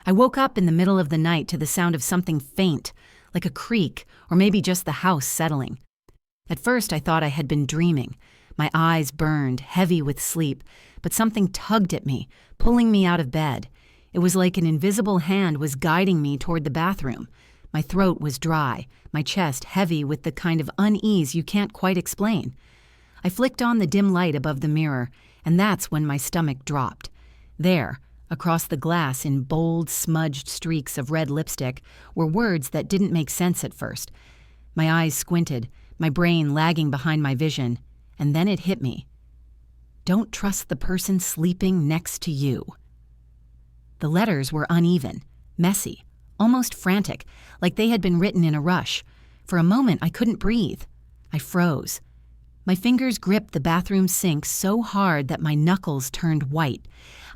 I woke up in the middle of the night to the sound of something faint, like a creak or maybe just the house settling. At first I thought I had been dreaming. My eyes burned, heavy with sleep, but something tugged at me, pulling me out of bed. It was like an invisible hand was guiding me toward the bathroom. My throat was dry, my chest heavy with the kind of unease you can't quite explain. I flicked on the dim light above the mirror, and that's when my stomach dropped. There, across the glass in bold, smudged streaks of red lipstick, were words that didn't make sense at first. My eyes squinted, my brain lagging behind my vision, and then it hit me. Don't trust the person sleeping next to you. The letters were uneven, messy, almost frantic, like they had been written in a rush. For a moment, I couldn't breathe. I froze. My fingers gripped the bathroom sink so hard that my knuckles turned white.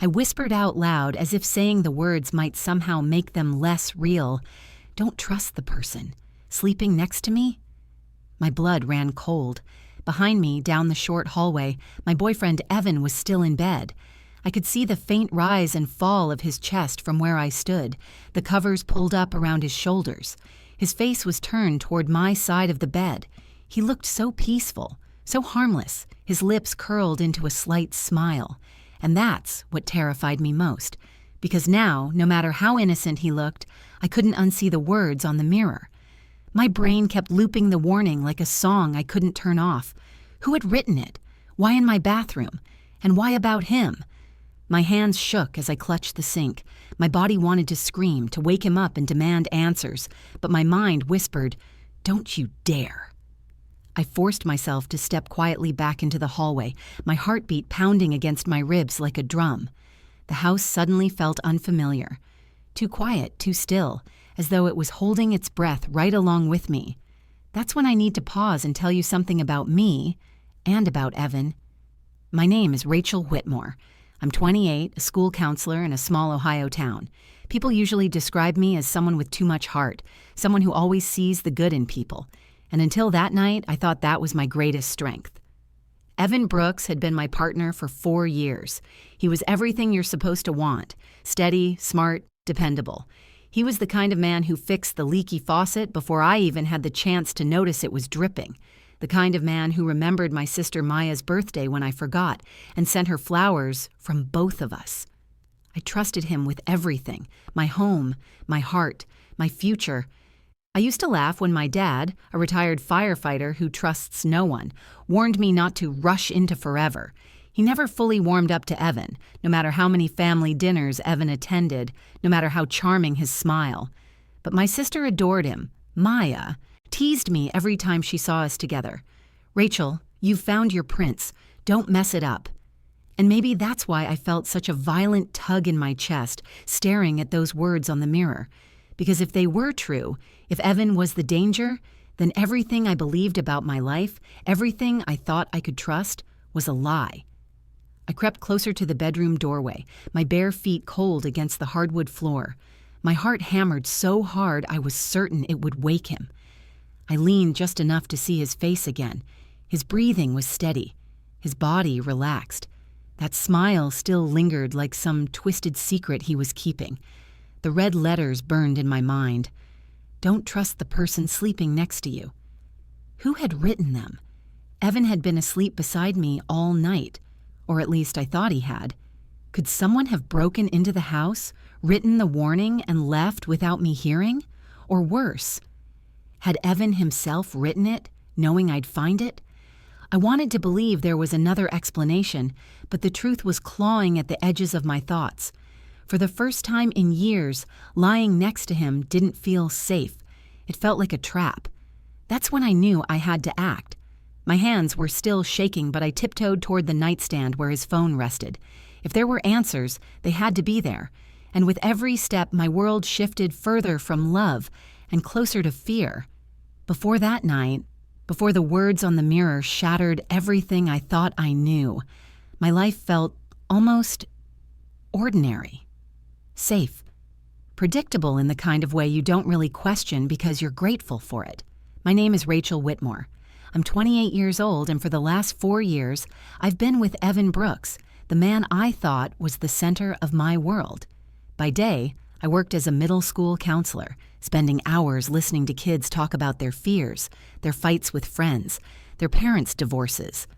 I whispered out loud as if saying the words might somehow make them less real. Don't trust the person sleeping next to me? My blood ran cold. Behind me, down the short hallway, my boyfriend Evan was still in bed. I could see the faint rise and fall of his chest from where I stood, the covers pulled up around his shoulders. His face was turned toward my side of the bed. He looked so peaceful, so harmless, his lips curled into a slight smile. And that's what terrified me most, because now, no matter how innocent he looked, I couldn't unsee the words on the mirror. My brain kept looping the warning like a song I couldn't turn off. Who had written it? Why in my bathroom? And why about him? My hands shook as I clutched the sink. My body wanted to scream, to wake him up and demand answers, but my mind whispered, "Don't you dare." I forced myself to step quietly back into the hallway, my heartbeat pounding against my ribs like a drum. The house suddenly felt unfamiliar. Too quiet, too still, as though it was holding its breath right along with me. That's when I need to pause and tell you something about me and about Evan. My name is Rachel Whitmore. I'm 28, a school counselor in a small Ohio town. People usually describe me as someone with too much heart, someone who always sees the good in people. And until that night, I thought that was my greatest strength. Evan Brooks had been my partner for 4 years. He was everything you're supposed to want: steady, smart, dependable. He was the kind of man who fixed the leaky faucet before I even had the chance to notice it was dripping. The kind of man who remembered my sister Maya's birthday when I forgot and sent her flowers from both of us. I trusted him with everything: my home, my heart, my future. I used to laugh when my dad, a retired firefighter who trusts no one, warned me not to rush into forever. He never fully warmed up to Evan, no matter how many family dinners Evan attended, no matter how charming his smile. But my sister adored him. Maya teased me every time she saw us together. "Rachel, you've found your prince. Don't mess it up." And maybe that's why I felt such a violent tug in my chest, staring at those words on the mirror. Because if they were true, if Evan was the danger, then everything I believed about my life, everything I thought I could trust, was a lie. I crept closer to the bedroom doorway, my bare feet cold against the hardwood floor. My heart hammered so hard I was certain it would wake him. I leaned just enough to see his face again. His breathing was steady, his body relaxed. That smile still lingered like some twisted secret he was keeping. The red letters burned in my mind. Don't trust the person sleeping next to you. Who had written them? Evan had been asleep beside me all night, or at least I thought he had. Could someone have broken into the house, written the warning, and left without me hearing? Or worse, had Evan himself written it, knowing I'd find it? I wanted to believe there was another explanation, but the truth was clawing at the edges of my thoughts. For the first time in years, lying next to him didn't feel safe. It felt like a trap. That's when I knew I had to act. My hands were still shaking, but I tiptoed toward the nightstand where his phone rested. If there were answers, they had to be there. And with every step, my world shifted further from love and closer to fear. Before that night, before the words on the mirror shattered everything I thought I knew, my life felt almost ordinary. Safe. Predictable in the kind of way you don't really question because you're grateful for it. My name is Rachel Whitmore. I'm 28 years old, and for the last 4 years, I've been with Evan Brooks, the man I thought was the center of my world. By day, I worked as a middle school counselor, spending hours listening to kids talk about their fears, their fights with friends, their parents' divorces.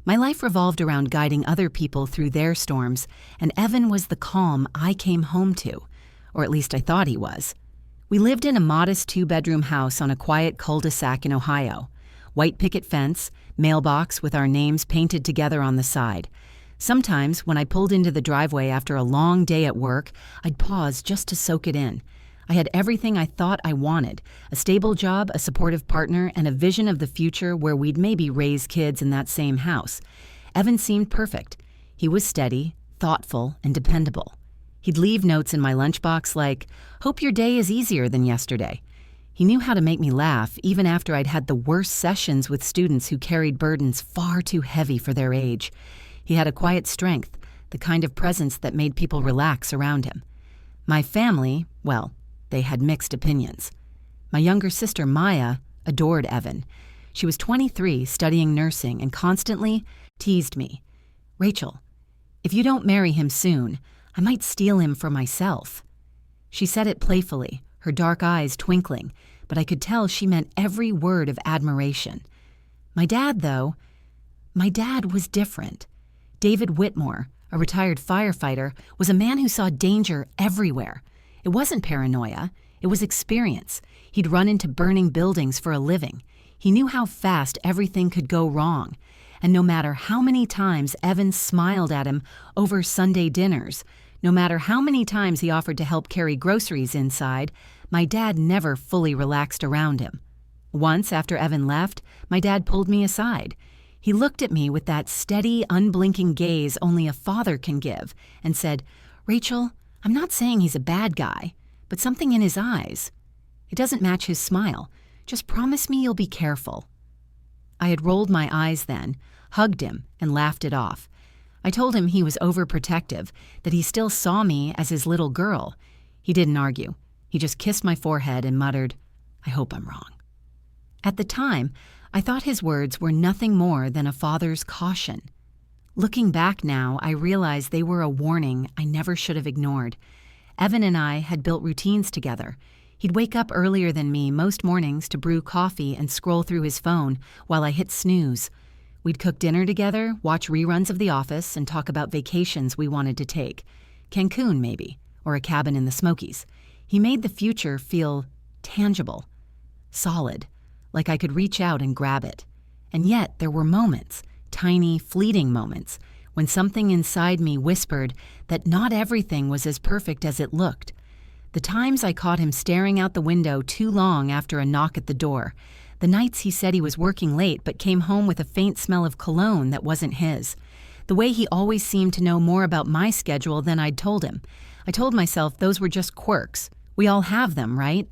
My life revolved around guiding other people through their storms, and Evan was the calm I came home to, or at least I thought he was. We lived in a modest 2-bedroom house on a quiet cul-de-sac in Ohio. White picket fence, mailbox with our names painted together on the side. Sometimes, when I pulled into the driveway after a long day at work, I'd pause just to soak it in. I had everything I thought I wanted: a stable job, a supportive partner, and a vision of the future where we'd maybe raise kids in that same house. Evan seemed perfect. He was steady, thoughtful, and dependable. He'd leave notes in my lunchbox like, "Hope your day is easier than yesterday." He knew how to make me laugh even after I'd had the worst sessions with students who carried burdens far too heavy for their age. He had a quiet strength, the kind of presence that made people relax around him. My family, well, they had mixed opinions. My younger sister, Maya, adored Evan. She was 23, studying nursing, and constantly teased me. "Rachel, if you don't marry him soon, I might steal him for myself." She said it playfully, her dark eyes twinkling, but I could tell she meant every word of admiration. My dad was different. David Whitmore, a retired firefighter, was a man who saw danger everywhere. It wasn't paranoia, it was experience. He'd run into burning buildings for a living. He knew how fast everything could go wrong. And no matter how many times Evan smiled at him over Sunday dinners, no matter how many times he offered to help carry groceries inside, my dad never fully relaxed around him. Once, after Evan left, my dad pulled me aside. He looked at me with that steady, unblinking gaze only a father can give and said, "Rachel, I'm not saying he's a bad guy, but something in his eyes. It doesn't match his smile. Just promise me you'll be careful." I had rolled my eyes then, hugged him, and laughed it off. I told him he was overprotective, that he still saw me as his little girl. He didn't argue. He just kissed my forehead and muttered, "I hope I'm wrong." At the time, I thought his words were nothing more than a father's caution. Looking back now, I realize they were a warning I never should have ignored. Evan and I had built routines together. He'd wake up earlier than me most mornings to brew coffee and scroll through his phone while I hit snooze. We'd cook dinner together, watch reruns of The Office, and talk about vacations we wanted to take. Cancun, maybe, or a cabin in the Smokies. He made the future feel tangible, solid, like I could reach out and grab it. And yet there were moments, tiny, fleeting moments, when something inside me whispered that not everything was as perfect as it looked. The times I caught him staring out the window too long after a knock at the door. The nights he said he was working late but came home with a faint smell of cologne that wasn't his. The way he always seemed to know more about my schedule than I'd told him. I told myself those were just quirks. We all have them, right?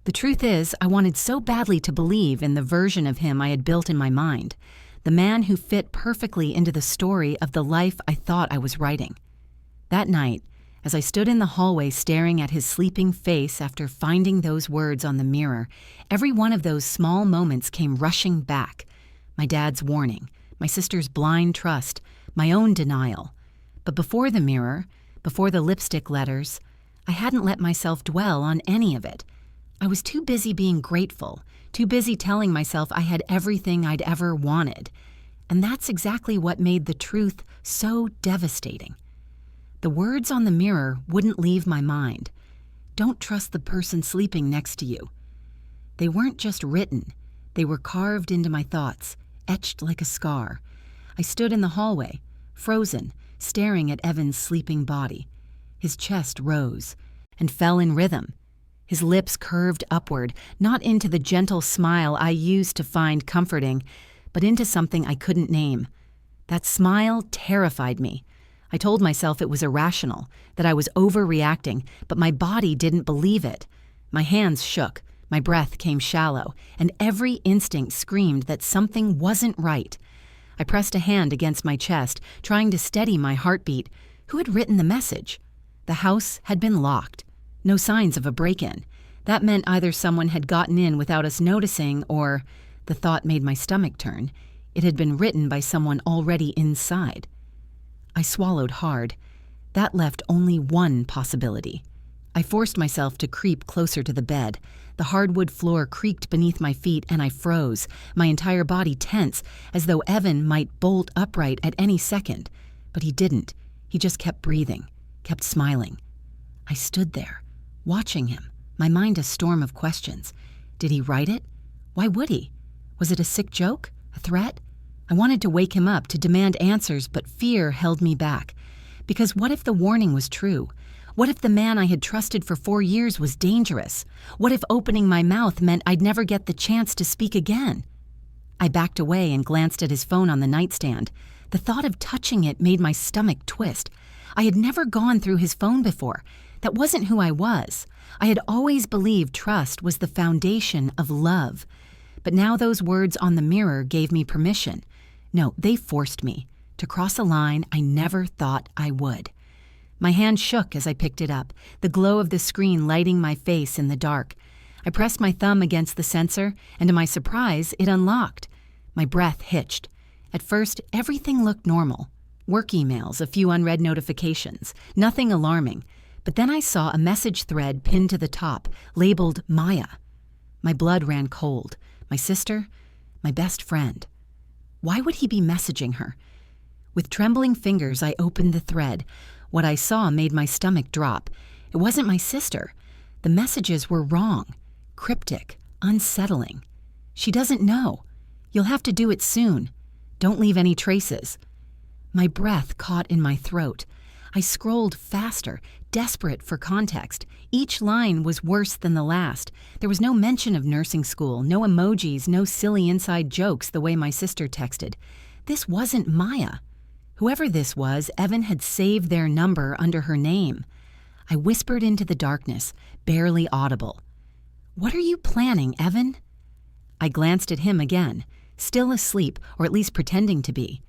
The truth is, I wanted so badly to believe in the version of him I had built in my mind. The man who fit perfectly into the story of the life I thought I was writing. That night, as I stood in the hallway staring at his sleeping face after finding those words on the mirror, every one of those small moments came rushing back. My dad's warning, my sister's blind trust, my own denial. But before the mirror, before the lipstick letters, I hadn't let myself dwell on any of it. I was too busy being grateful, too busy telling myself I had everything I'd ever wanted. And that's exactly what made the truth so devastating. The words on the mirror wouldn't leave my mind. Don't trust the person sleeping next to you. They weren't just written. They were carved into my thoughts, etched like a scar. I stood in the hallway, frozen, staring at Evan's sleeping body. His chest rose and fell in rhythm. His lips curved upward, not into the gentle smile I used to find comforting, but into something I couldn't name. That smile terrified me. I told myself it was irrational, that I was overreacting, but my body didn't believe it. My hands shook, my breath came shallow, and every instinct screamed that something wasn't right. I pressed a hand against my chest, trying to steady my heartbeat. Who had written the message? The house had been locked. No signs of a break-in. That meant either someone had gotten in without us noticing, or, the thought made my stomach turn, it had been written by someone already inside. I swallowed hard. That left only one possibility. I forced myself to creep closer to the bed. The hardwood floor creaked beneath my feet and I froze, my entire body tense, as though Evan might bolt upright at any second. But he didn't. He just kept breathing, kept smiling. I stood there, watching him, my mind a storm of questions. Did he write it? Why would he? Was it a sick joke? A threat? I wanted to wake him up, to demand answers, but fear held me back. Because what if the warning was true? What if the man I had trusted for 4 years was dangerous? What if opening my mouth meant I'd never get the chance to speak again? I backed away and glanced at his phone on the nightstand. The thought of touching it made my stomach twist. I had never gone through his phone before. That wasn't who I was. I had always believed trust was the foundation of love. But now those words on the mirror gave me permission. No, they forced me to cross a line I never thought I would. My hand shook as I picked it up, the glow of the screen lighting my face in the dark. I pressed my thumb against the sensor, and to my surprise, it unlocked. My breath hitched. At first, everything looked normal. Work emails, a few unread notifications, nothing alarming. But then I saw a message thread pinned to the top, labeled Maya. My blood ran cold. My sister, my best friend. Why would he be messaging her? With trembling fingers, I opened the thread. What I saw made my stomach drop. It wasn't my sister. The messages were wrong, cryptic, unsettling. She doesn't know. You'll have to do it soon. Don't leave any traces. My breath caught in my throat. I scrolled faster, desperate for context. Each line was worse than the last. There was no mention of nursing school, no emojis, no silly inside jokes the way my sister texted. This wasn't Maya. Whoever this was, Evan had saved their number under her name. I whispered into the darkness, barely audible. "What are you planning, Evan?" I glanced at him again, still asleep, or at least pretending to be.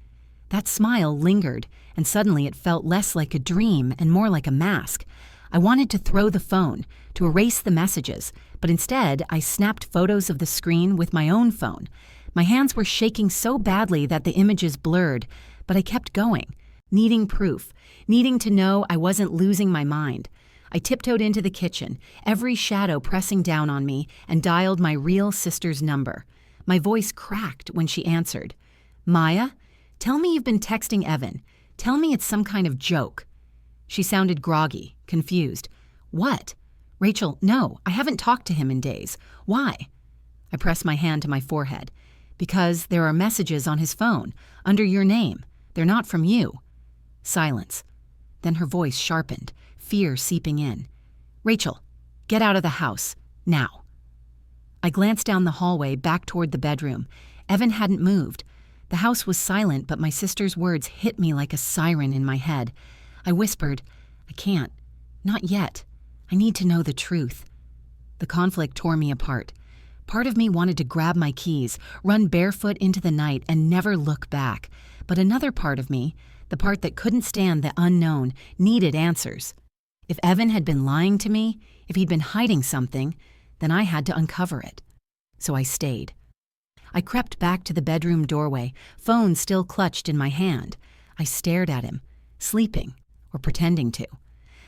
That smile lingered, and suddenly it felt less like a dream and more like a mask. I wanted to throw the phone, to erase the messages, but instead I snapped photos of the screen with my own phone. My hands were shaking so badly that the images blurred, but I kept going, needing proof, needing to know I wasn't losing my mind. I tiptoed into the kitchen, every shadow pressing down on me, and dialed my real sister's number. My voice cracked when she answered. "Maya? Tell me you've been texting Evan. Tell me it's some kind of joke." She sounded groggy, confused. "What?" "Rachel, no, I haven't talked to him in days. Why?" I pressed my hand to my forehead. "Because there are messages on his phone, under your name. They're not from you." Silence. Then her voice sharpened, fear seeping in. "Rachel, get out of the house, now." I glanced down the hallway, back toward the bedroom. Evan hadn't moved. The house was silent, but my sister's words hit me like a siren in my head. I whispered, "I can't. Not yet. I need to know the truth." The conflict tore me apart. Part of me wanted to grab my keys, run barefoot into the night, and never look back. But another part of me, the part that couldn't stand the unknown, needed answers. If Evan had been lying to me, if he'd been hiding something, then I had to uncover it. So I stayed. I crept back to the bedroom doorway, phone still clutched in my hand. I stared at him, sleeping, or pretending to.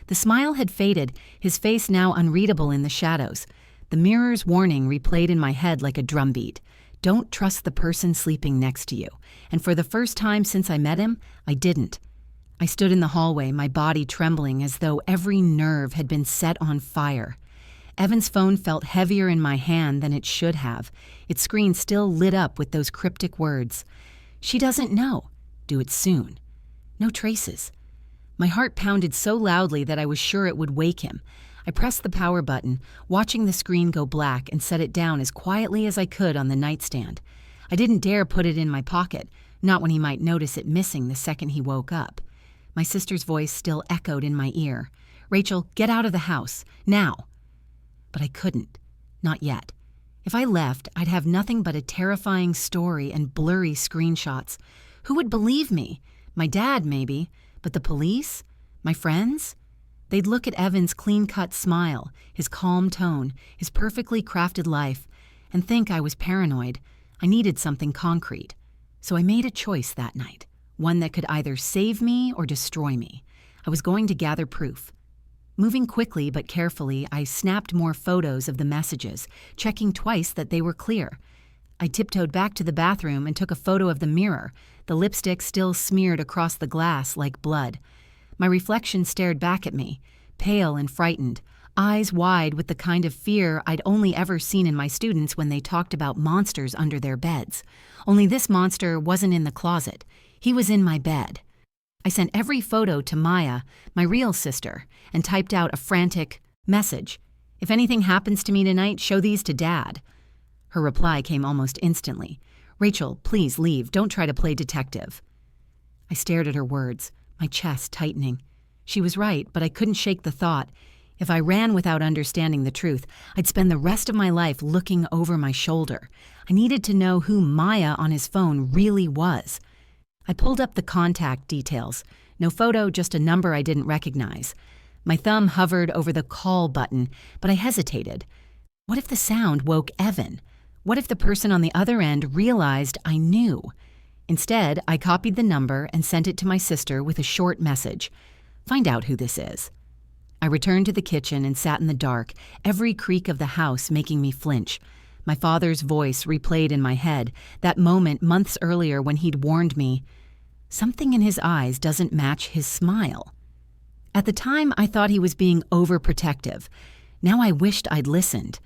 The smile had faded, his face now unreadable in the shadows. The mirror's warning replayed in my head like a drumbeat. Don't trust the person sleeping next to you. And for the first time since I met him, I didn't. I stood in the hallway, my body trembling as though every nerve had been set on fire. Evan's phone felt heavier in my hand than it should have, its screen still lit up with those cryptic words. "She doesn't know. Do it soon." No traces. My heart pounded so loudly that I was sure it would wake him. I pressed the power button, watching the screen go black, and set it down as quietly as I could on the nightstand. I didn't dare put it in my pocket, not when he might notice it missing the second he woke up. My sister's voice still echoed in my ear. "Rachel, get out of the house, now." But I couldn't. Not yet. If I left, I'd have nothing but a terrifying story and blurry screenshots. Who would believe me? My dad, maybe. But the police? My friends? They'd look at Evan's clean-cut smile, his calm tone, his perfectly crafted life, and think I was paranoid. I needed something concrete. So I made a choice that night, one that could either save me or destroy me. I was going to gather proof. Moving quickly but carefully, I snapped more photos of the messages, checking twice that they were clear. I tiptoed back to the bathroom and took a photo of the mirror, the lipstick still smeared across the glass like blood. My reflection stared back at me, pale and frightened, eyes wide with the kind of fear I'd only ever seen in my students when they talked about monsters under their beds. Only this monster wasn't in the closet. He was in my bed. I sent every photo to Maya, my real sister, and typed out a frantic message. "If anything happens to me tonight, show these to Dad." Her reply came almost instantly. "Rachel, please leave. Don't try to play detective." I stared at her words, my chest tightening. She was right, but I couldn't shake the thought. If I ran without understanding the truth, I'd spend the rest of my life looking over my shoulder. I needed to know who Maya on his phone really was. I pulled up the contact details. No photo, just a number I didn't recognize. My thumb hovered over the call button, but I hesitated. What if the sound woke Evan? What if the person on the other end realized I knew? Instead, I copied the number and sent it to my sister with a short message. "Find out who this is." I returned to the kitchen and sat in the dark, every creak of the house making me flinch. My father's voice replayed in my head, that moment months earlier when he'd warned me. Something in his eyes doesn't match his smile. At the time, I thought he was being overprotective. Now I wished I'd listened.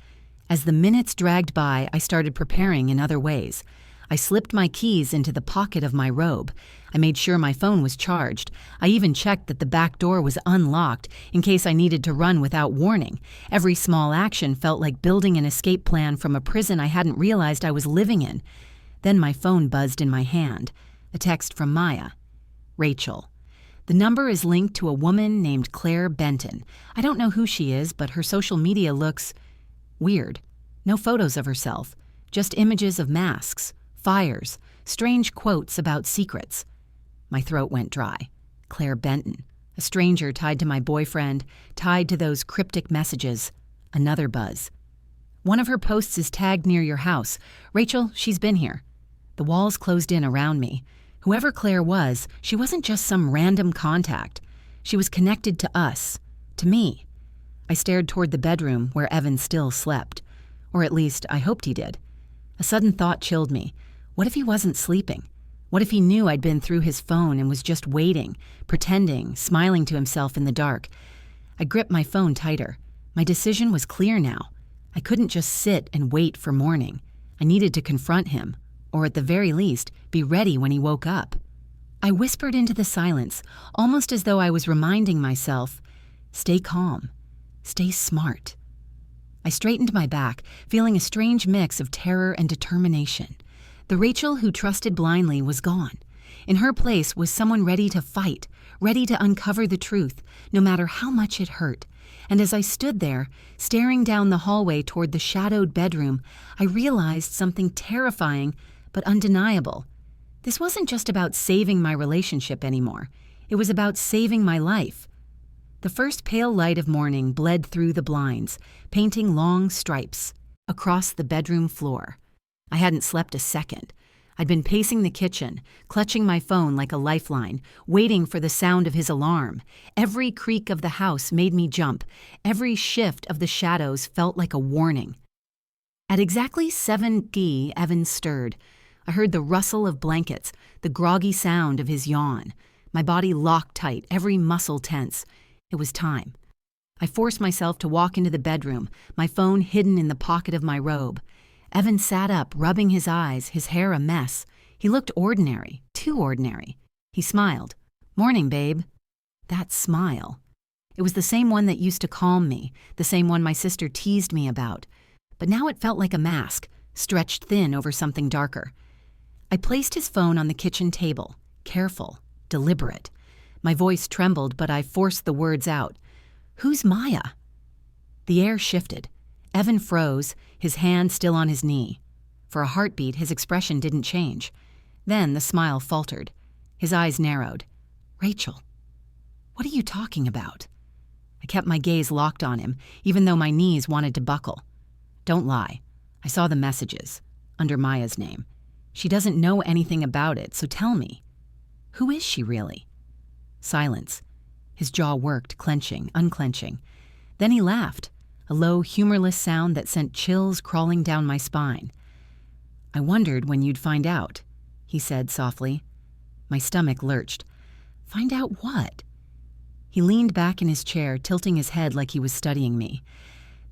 As the minutes dragged by, I started preparing in other ways. I slipped my keys into the pocket of my robe. I made sure my phone was charged. I even checked that the back door was unlocked in case I needed to run without warning. Every small action felt like building an escape plan from a prison I hadn't realized I was living in. Then my phone buzzed in my hand. A text from Maya. "Rachel. The number is linked to a woman named Claire Benton. I don't know who she is, but her social media looks weird. No photos of herself, just images of masks, fires, strange quotes about secrets." My throat went dry. Claire Benton, a stranger tied to my boyfriend, tied to those cryptic messages. Another buzz. "One of her posts is tagged near your house. Rachel, she's been here." The walls closed in around me. Whoever Claire was, she wasn't just some random contact. She was connected to us, to me. I stared toward the bedroom where Evan still slept. Or at least, I hoped he did. A sudden thought chilled me. What if he wasn't sleeping? What if he knew I'd been through his phone and was just waiting, pretending, smiling to himself in the dark? I gripped my phone tighter. My decision was clear now. I couldn't just sit and wait for morning. I needed to confront him, or at the very least, be ready when he woke up. I whispered into the silence, almost as though I was reminding myself, "Stay calm. Stay smart." I straightened my back, feeling a strange mix of terror and determination. The Rachel who trusted blindly was gone. In her place was someone ready to fight, ready to uncover the truth, no matter how much it hurt. And as I stood there, staring down the hallway toward the shadowed bedroom, I realized something terrifying but undeniable. This wasn't just about saving my relationship anymore. It was about saving my life. The first pale light of morning bled through the blinds, painting long stripes across the bedroom floor. I hadn't slept a second. I'd been pacing the kitchen, clutching my phone like a lifeline, waiting for the sound of his alarm. Every creak of the house made me jump. Every shift of the shadows felt like a warning. At exactly 7:00, Evan stirred. I heard the rustle of blankets, the groggy sound of his yawn. My body locked tight, every muscle tense. It was time. I forced myself to walk into the bedroom, my phone hidden in the pocket of my robe. Evan sat up, rubbing his eyes, his hair a mess. He looked ordinary, too ordinary. He smiled. "Morning, babe." That smile. It was the same one that used to calm me, the same one my sister teased me about. But now it felt like a mask, stretched thin over something darker. I placed his phone on the kitchen table, careful, deliberate. My voice trembled, but I forced the words out. "Who's Maya?" The air shifted. Evan froze, his hand still on his knee. For a heartbeat, his expression didn't change. Then the smile faltered. His eyes narrowed. "Rachel, what are you talking about?" I kept my gaze locked on him, even though my knees wanted to buckle. "Don't lie. I saw the messages, under Maya's name. She doesn't know anything about it, so tell me. Who is she really?" Silence. His jaw worked, clenching, unclenching. Then he laughed, a low, humorless sound that sent chills crawling down my spine. "I wondered when you'd find out," he said softly. My stomach lurched. Find out what? He leaned back in his chair, tilting his head like he was studying me.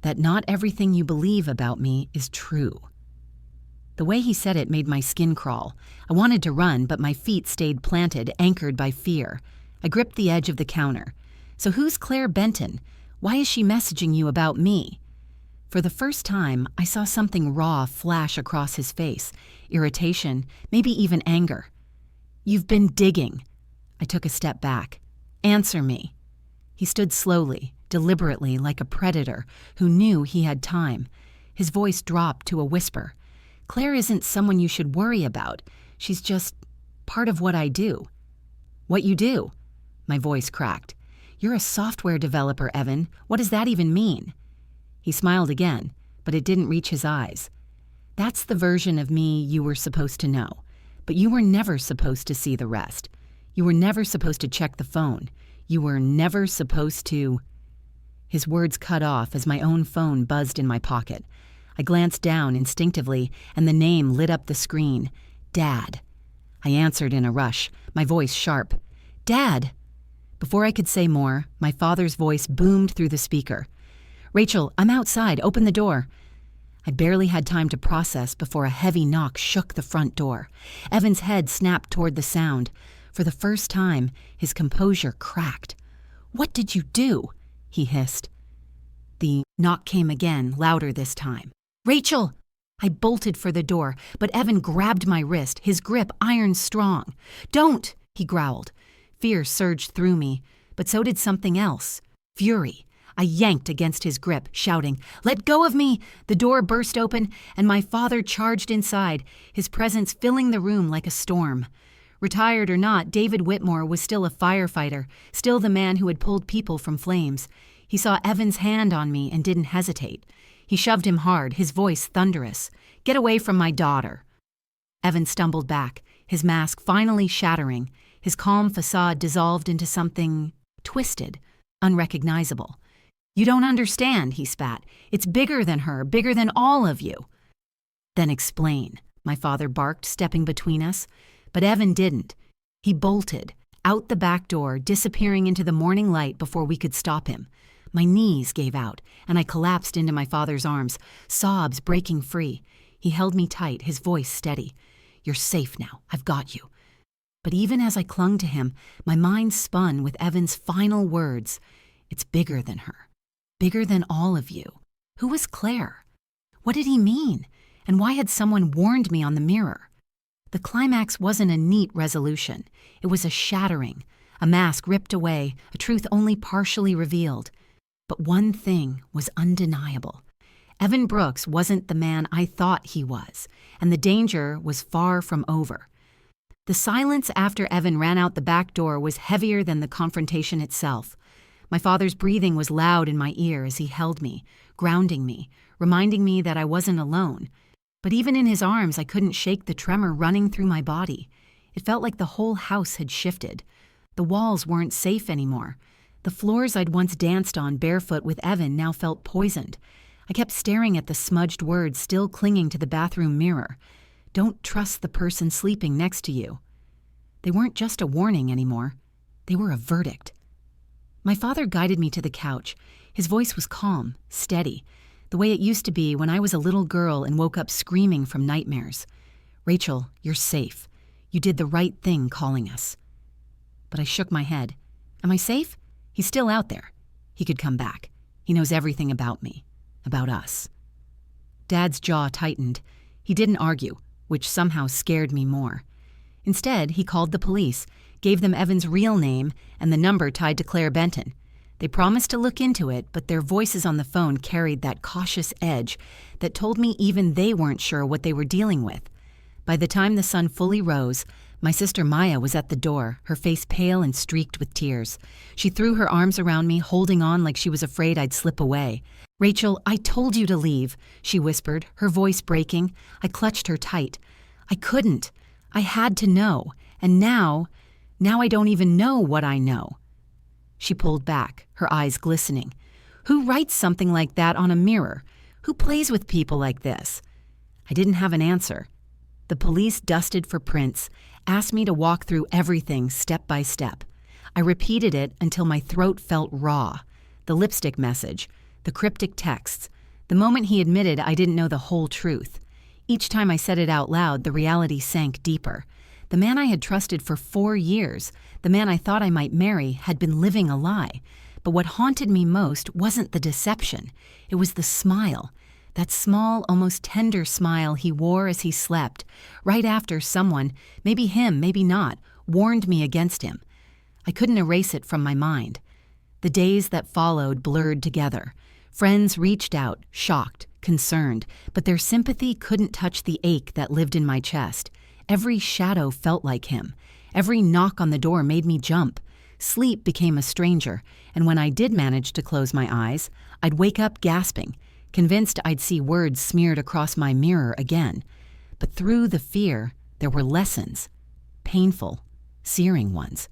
"That not everything you believe about me is true." The way he said it made my skin crawl. I wanted to run, but my feet stayed planted, anchored by fear. I gripped the edge of the counter. "So who's Claire Benton? Why is she messaging you about me?" For the first time, I saw something raw flash across his face. Irritation, maybe even anger. "You've been digging." I took a step back. "Answer me." He stood slowly, deliberately, like a predator who knew he had time. His voice dropped to a whisper. "Claire isn't someone you should worry about. She's just part of what I do." "What you do?" My voice cracked. "You're a software developer, Evan. What does that even mean?" He smiled again, but it didn't reach his eyes. "That's the version of me you were supposed to know. But you were never supposed to see the rest. You were never supposed to check the phone. You were never supposed to—" His words cut off as my own phone buzzed in my pocket. I glanced down instinctively, and the name lit up the screen. Dad. I answered in a rush, my voice sharp. "Dad!" Before I could say more, my father's voice boomed through the speaker. "Rachel, I'm outside. Open the door." I barely had time to process before a heavy knock shook the front door. Evan's head snapped toward the sound. For the first time, his composure cracked. "What did you do?" he hissed. The knock came again, louder this time. "Rachel!" I bolted for the door, but Evan grabbed my wrist, his grip iron strong. "Don't!" he growled. Fear surged through me, but so did something else. Fury. I yanked against his grip, shouting, "Let go of me!" The door burst open, and my father charged inside, his presence filling the room like a storm. Retired or not, David Whitmore was still a firefighter, still the man who had pulled people from flames. He saw Evan's hand on me and didn't hesitate. He shoved him hard, his voice thunderous. "Get away from my daughter." Evan stumbled back, his mask finally shattering. His calm facade dissolved into something twisted, unrecognizable. "You don't understand," he spat. "It's bigger than her, bigger than all of you." "Then explain," my father barked, stepping between us. But Evan didn't. He bolted, out the back door, disappearing into the morning light before we could stop him. My knees gave out, and I collapsed into my father's arms, sobs breaking free. He held me tight, his voice steady. "You're safe now. I've got you." But even as I clung to him, my mind spun with Evan's final words. "It's bigger than her. Bigger than all of you." Who was Claire? What did he mean? And why had someone warned me on the mirror? The climax wasn't a neat resolution. It was a shattering, a mask ripped away, a truth only partially revealed. But one thing was undeniable. Evan Brooks wasn't the man I thought he was, and the danger was far from over. The silence after Evan ran out the back door was heavier than the confrontation itself. My father's breathing was loud in my ear as he held me, grounding me, reminding me that I wasn't alone. But even in his arms, I couldn't shake the tremor running through my body. It felt like the whole house had shifted. The walls weren't safe anymore. The floors I'd once danced on barefoot with Evan now felt poisoned. I kept staring at the smudged words still clinging to the bathroom mirror. "Don't trust the person sleeping next to you." They weren't just a warning anymore. They were a verdict. My father guided me to the couch. His voice was calm, steady, the way it used to be when I was a little girl and woke up screaming from nightmares. "Rachel, you're safe. You did the right thing calling us." But I shook my head. Am I safe? He's still out there. He could come back. He knows everything about me, about us. Dad's jaw tightened. He didn't argue, which somehow scared me more. Instead, he called the police, gave them Evan's real name and the number tied to Claire Benton. They promised to look into it, but their voices on the phone carried that cautious edge that told me even they weren't sure what they were dealing with. By the time the sun fully rose, my sister Maya was at the door, her face pale and streaked with tears. She threw her arms around me, holding on like she was afraid I'd slip away. "Rachel, I told you to leave," she whispered, her voice breaking. I clutched her tight. I couldn't. I had to know. And now I don't even know what I know. She pulled back, her eyes glistening. Who writes something like that on a mirror? Who plays with people like this? I didn't have an answer. The police dusted for prints, asked me to walk through everything step by step. I repeated it until my throat felt raw. The lipstick message, the cryptic texts, the moment he admitted I didn't know the whole truth. Each time I said it out loud, the reality sank deeper. The man I had trusted for 4 years, the man I thought I might marry, had been living a lie. But what haunted me most wasn't the deception. It was the smile. That small, almost tender smile he wore as he slept, right after someone, maybe him, maybe not, warned me against him. I couldn't erase it from my mind. The days that followed blurred together. Friends reached out, shocked, concerned, but their sympathy couldn't touch the ache that lived in my chest. Every shadow felt like him. Every knock on the door made me jump. Sleep became a stranger, and when I did manage to close my eyes, I'd wake up gasping, convinced I'd see words smeared across my mirror again. But through the fear, there were lessons. Painful, searing ones.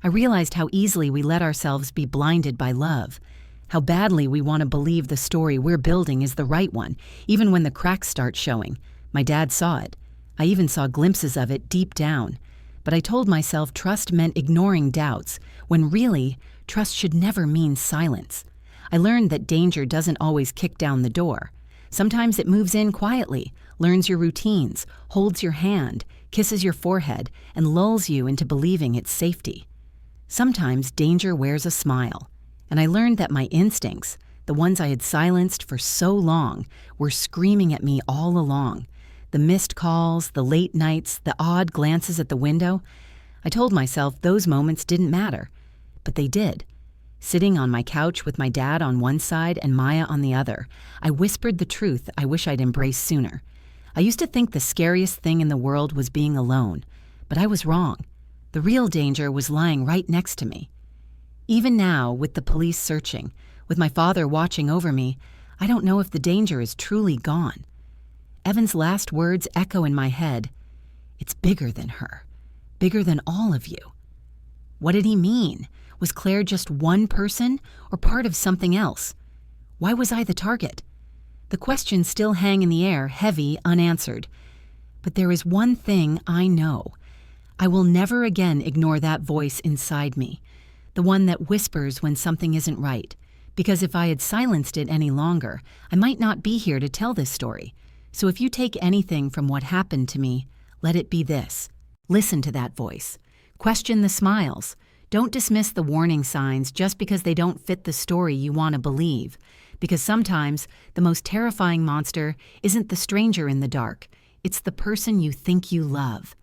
I realized how easily we let ourselves be blinded by love. How badly we want to believe the story we're building is the right one, even when the cracks start showing. My dad saw it. I even saw glimpses of it deep down. But I told myself trust meant ignoring doubts, when really, trust should never mean silence. I learned that danger doesn't always kick down the door. Sometimes it moves in quietly, learns your routines, holds your hand, kisses your forehead, and lulls you into believing it's safety. Sometimes danger wears a smile, and I learned that my instincts, the ones I had silenced for so long, were screaming at me all along. The missed calls, the late nights, the odd glances at the window. I told myself those moments didn't matter, but they did. Sitting on my couch with my dad on one side and Maya on the other, I whispered the truth I wish I'd embraced sooner. I used to think the scariest thing in the world was being alone, but I was wrong. The real danger was lying right next to me. Even now, with the police searching, with my father watching over me, I don't know if the danger is truly gone. Evan's last words echo in my head. It's bigger than her. Bigger than all of you. What did he mean? Was Claire just one person or part of something else? Why was I the target? The questions still hang in the air, heavy, unanswered. But there is one thing I know. I will never again ignore that voice inside me, the one that whispers when something isn't right. Because if I had silenced it any longer, I might not be here to tell this story. So if you take anything from what happened to me, let it be this. Listen to that voice. Question the smiles. Don't dismiss the warning signs just because they don't fit the story you want to believe. Because sometimes the most terrifying monster isn't the stranger in the dark. It's the person you think you love.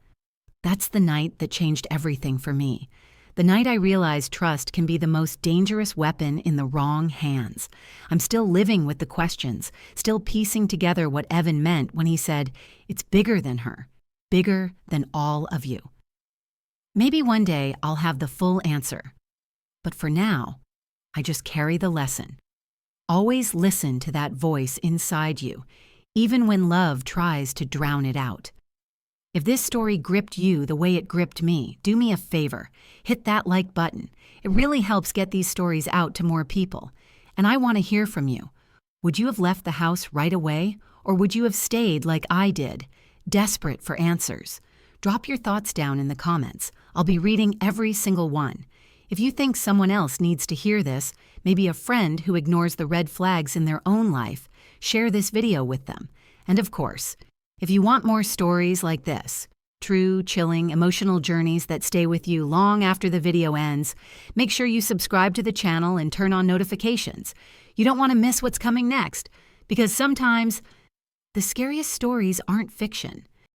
That's the night that changed everything for me. The night I realized trust can be the most dangerous weapon in the wrong hands. I'm still living with the questions, still piecing together what Evan meant when he said, it's bigger than her, bigger than all of you. Maybe one day I'll have the full answer. But for now, I just carry the lesson. Always listen to that voice inside you, even when love tries to drown it out. If this story gripped you the way it gripped me, do me a favor. Hit that like button. It really helps get these stories out to more people. And I want to hear from you. Would you have left the house right away? Or would you have stayed like I did, desperate for answers? Drop your thoughts down in the comments. I'll be reading every single one. If you think someone else needs to hear this, maybe a friend who ignores the red flags in their own life, share this video with them. And of course, if you want more stories like this, true, chilling, emotional journeys that stay with you long after the video ends, make sure you subscribe to the channel and turn on notifications. You don't want to miss what's coming next, because sometimes the scariest stories aren't fiction.